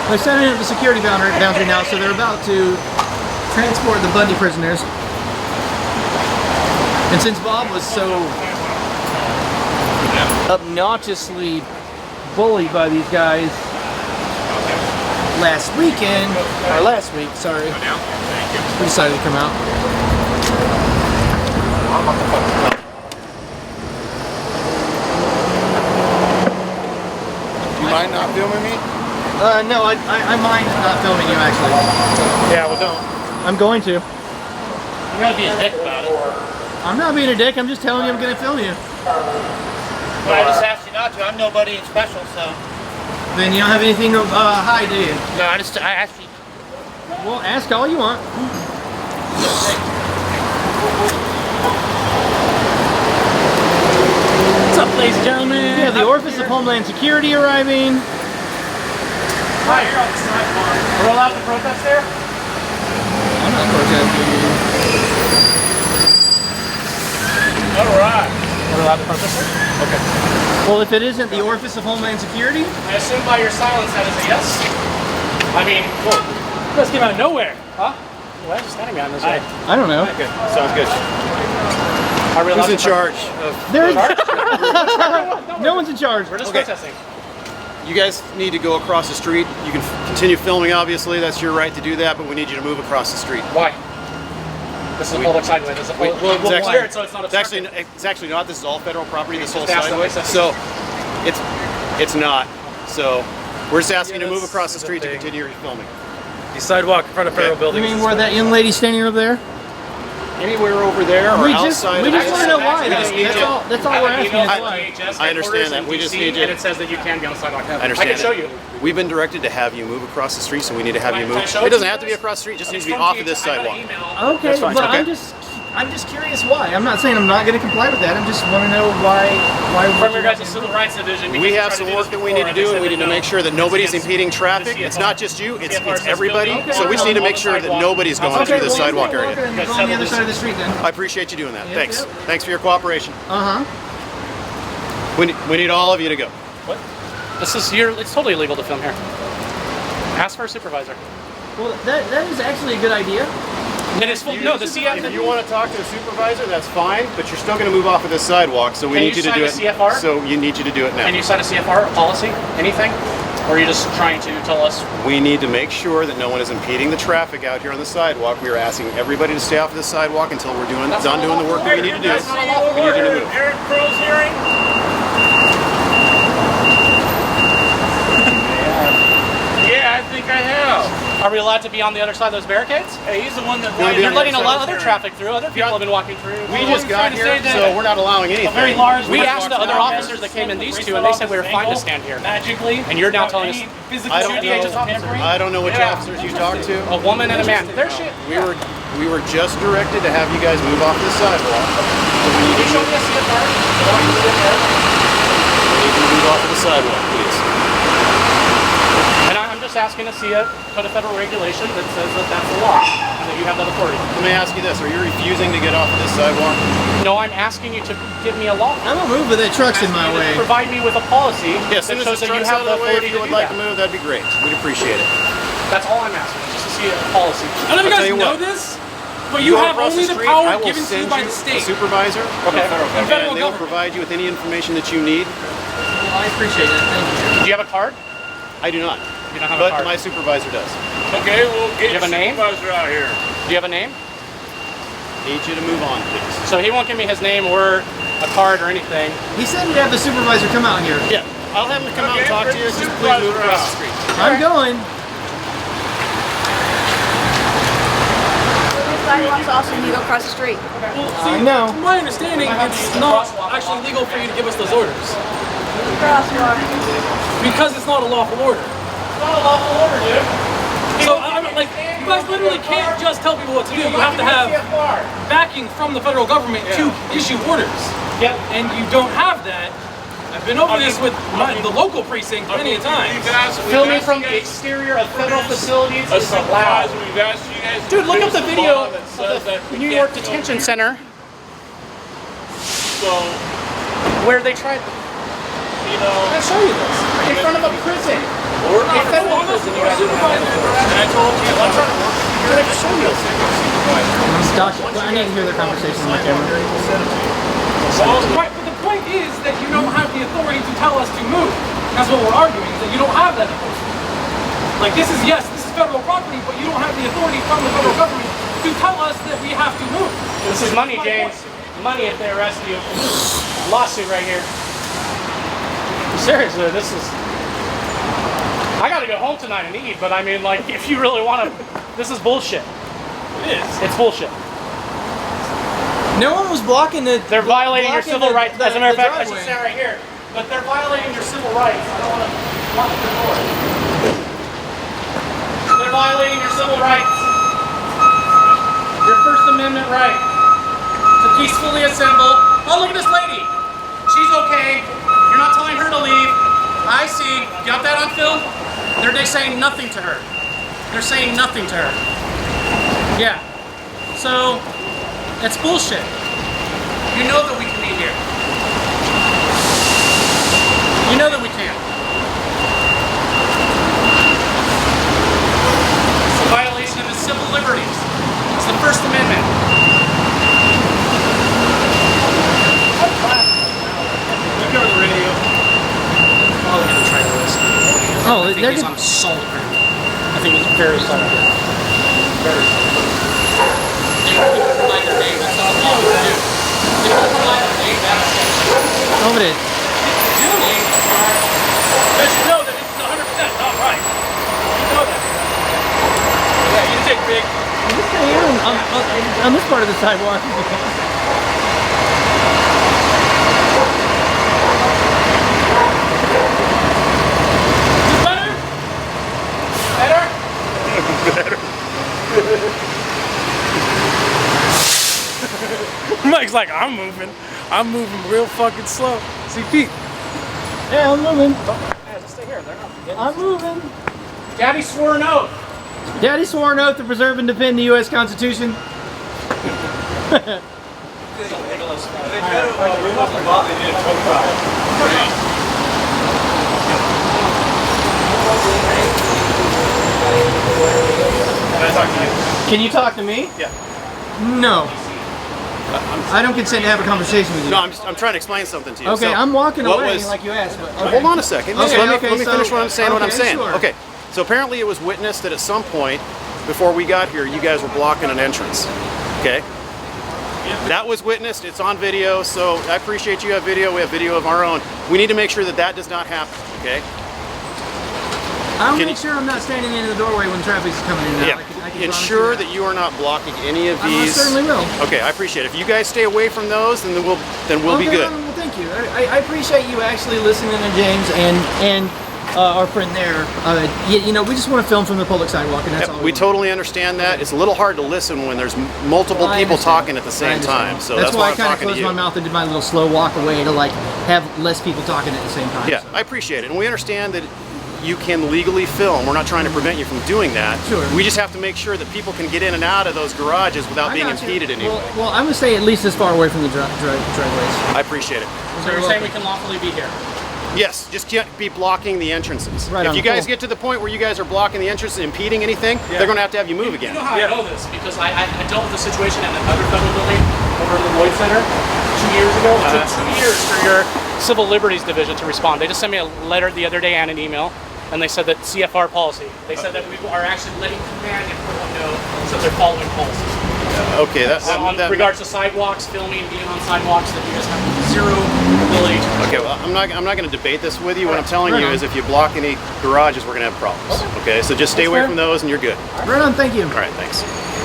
They're setting up the security boundary now, so they're about to transport the Bundy prisoners. And since Bob was so obnoxiously bullied by these guys last week, sorry, we decided to come out. You mind not filming me? No, I mind not filming you, actually. Yeah, well, don't. I'm going to. You gotta be a dick about it. I'm not being a dick, I'm just telling you I'm gonna film you. Well, I just asked you not to. I'm nobody special, so. Then you don't have anything to hide, do you? No, I asked you. Well, ask all you want. What's up, ladies and gentlemen? We have the Office of Homeland Security arriving. Hi, you're on the sidewalk. We're allowed to protest there? I'm not protesting. Alright. We're allowed to protest there? Okay. Well, if it isn't the Office of Homeland Security? I assume by your silence that is a yes? I mean, well, this came out of nowhere. Huh? Why are you standing behind this way? I don't know. Good. Sounds good. Who's in charge of... No one's in charge. We're just protesting. You guys need to go across the street. You can continue filming, obviously. That's your right to do that, but we need you to move across the street. Why? This is a public sideway. We'll clear it so it's not obstructed. It's actually not. This is all federal property, this whole Just ask sideway. them. So, it's not. So, we're just asking you to move across the street to continue your filming. The sidewalk in front of federal You buildings. mean where that young lady standing over there? Anywhere over there or outside. We just want to know why. That's all we're asking is why. I understand that. We just need you. And it says that you can be on the sidewalk. I understand. I can show you. We've been directed to have you move across the street, so we need to have you Can move. I show It it doesn't to have to you be across the street. It just needs to be off of this sidewalk. Okay, That's fine. but Okay. I'm just curious why. I'm not saying I'm not going to comply with that. I just want to know why. From your guys' civil rights division. We have some work that we need to do, and we need to make sure that nobody's impeding traffic. It's not just you, it's everybody. So we just need to make sure that nobody's going through the sidewalk area. Go on the other side of the street then. I appreciate you doing that. Yep, Thanks. yep. Thanks for your cooperation. Uh-huh. We need all of you to go. What? It's totally illegal to film here. Ask for a supervisor. Well, that is actually a good idea. It is full. No, the CF. If you want to talk to a supervisor, that's fine, but you're still going to move off of this sidewalk, so we need you to do it. Can you sign a CFR? So you need you to do it now. Can you sign a CFR, a policy, anything? Or are you just trying to tell us? We need to make sure that no one is impeding the traffic out here on the sidewalk. We are asking everybody to stay off of this sidewalk until we're done doing the work that we need to do. That's not a lawful order. We need you to move. Eric Crow's hearing. Yeah, I think I have. Are we allowed to be on the other side of those barricades? Hey, he's the one that... You're letting a lot of other traffic through. Other people have been walking through. We just got here, so we're not allowing anything. We asked the other officers that came in, these two, and they said we were fine to stand here. Magically. And you're now telling us I don't know which officers you talked to. a woman and a man. They're shit. We were just directed to have you guys move off this sidewalk. So we need Can you show me a CFR? you to move off of the sidewalk, please. And I'm just asking to see a federal regulation that says that that's the law and that you have that authority. Let me ask you this: are you refusing to get off of this sidewalk? No, I'm asking you to give me a law. I won't move, but that truck's in my way. Provide me with a policy Yeah, as soon that as shows the that you truck's have out of the the way, if authority you to would do like that. to move, that'd be great. We'd appreciate it. That's all I'm asking, just to see a policy. I don't know if you I'll guys tell you know what. this, but you have Across only the street, power I will given to send you by the a state. supervisor. Okay. And And federal they'll government. provide you with any information that you need. Well, I appreciate it. Thank you. Do you have a card? I do not. You don't have a But card. my supervisor does. Okay, we'll get You have a name? supervisor out here. Do you have a name? Need you to move on, please. So he won't give me his name or a card or anything. He said he'd have the supervisor come out here. Yeah, I'll have him come out and Okay, talk to bring you. the Just please move supervisor across out. the street. I'm going. Sidewalks also need to go across the street. Well, I see, know. from my understanding, it's not actually legal for you to give us those orders. Crosswalk. Because it's not a lawful order. It's not a lawful order, dude. So, I mean, like, you guys literally can't just tell people what to do. You have to have backing from the federal government to issue orders. Yep. And you don't have that. I've been over this with the local precinct many a times. Filming from the exterior of federal facilities is allowed. Dude, look up the video of the New York Detention Center So, where they tried. you know, I'll show you this. In front of a prison. A federal prison, you guys. Doc, I need to hear their conversation on my camera. Right, but the point is that you don't have the authority to tell us to move. That's what we're arguing, is that you don't have that authority. Like, this is federal property, but you don't have the authority from the federal government to tell us that we have to move. This is money, James. Money if they arrest you. Lawsuit right here. Seriously, this is... I gotta go home tonight and eat, but I mean, like, if you really want to... This is bullshit. It is. It's bullshit. No one was blocking the... They're violating your civil rights. As a matter of fact, I should driveway. say right here. But they're violating your civil rights. I don't want to lock the door. They're violating your civil rights. Your First Amendment right to peacefully assemble. Oh, look at this lady. She's okay. You're not telling her to leave. I see. Got that on film? They're saying nothing to her. They're saying nothing to her. Yeah. So, it's bullshit. You know that we can meet here. You know that we can. It's a violation of the civil liberties. It's the First Amendment. Look over the radio. Oh, they're gonna try to arrest me. Oh, I think he's on assault, apparently. I think he's very assault. Very assault. They won't even provide their name. That's all they do. They won't provide their name. That's it. Over it. But you know that this is 100% not right. You know that. Yeah, you take big. Just stay here on this part of the sidewalk. Mike's like, I'm moving. I'm moving real fucking slow. See, Pete. Yeah, I'm moving. Yeah, just stay here. They're not. I'm moving. Daddy swore an oath. Daddy swore an oath to preserve and defend the U.S. Constitution. Can I talk to you? Can you talk to me? Yeah. No. I don't consent to have a conversation with you. No, I'm trying to explain something to you. Okay, So, I'm walking what away was- like you asked. But, Hold on a second. Okay, let me okay, finish so- what I'm saying. okay, sure. Okay, so apparently it was witnessed that at some point before we got here, you guys were blocking an entrance. Okay? That was witnessed. It's on video, so I appreciate you have video. We have video of our own. We need to make sure that that does not happen. Okay? I'll Can make you- sure I'm not standing in the doorway when traffic's coming in. Now. Yeah. I can Ensure promise that you are not blocking any of I these. certainly will. Okay, I appreciate it. If you guys stay away from those, then we'll be Okay, good. Well, thank you. I appreciate you actually listening to James and our friend there. You know, we just want to film from the public sidewalk, and that's all. We totally understand that. It's a little hard to listen when there's multiple I people understand. talking at the I same understand. time. So that's that's why I I'm kind of talking to closed you. my mouth and did my little slow walk away to like have less people talking at the same time. Yeah, so. I appreciate it, and we understand that you can legally film. We're not trying to prevent you from doing that. Sure. We just have to make sure that people can get in and out of those garages without I being got you. impeded in any way. Well, I'm gonna stay at least as far away from the driveways. I appreciate it. So you're saying we can lawfully be here? Yes, just can't be blocking the entrances. Right if on, you guys cool. get to the point where you guys are blocking the entrances and impeding anything, they're going to have you move You again. know how I know this? Because I dealt with the situation at another federal building over in the Lloyd Center 2 years ago. It took 2 years for your Civil Liberties Division to respond. They just sent me a letter the other day and an email, and they said that CFR policy. They said that we are actually letting command and everyone know so they're following policy. Okay, On regards to sidewalks, filming, being on sidewalks, that you just have zero ability to. Okay, well, I'm not going to debate this with you. What I'm telling Right you on. is if you block any garages, we're going to have problems. Okay, so just stay away fair. from those and you're good. Right on. Thank you. All right, thanks.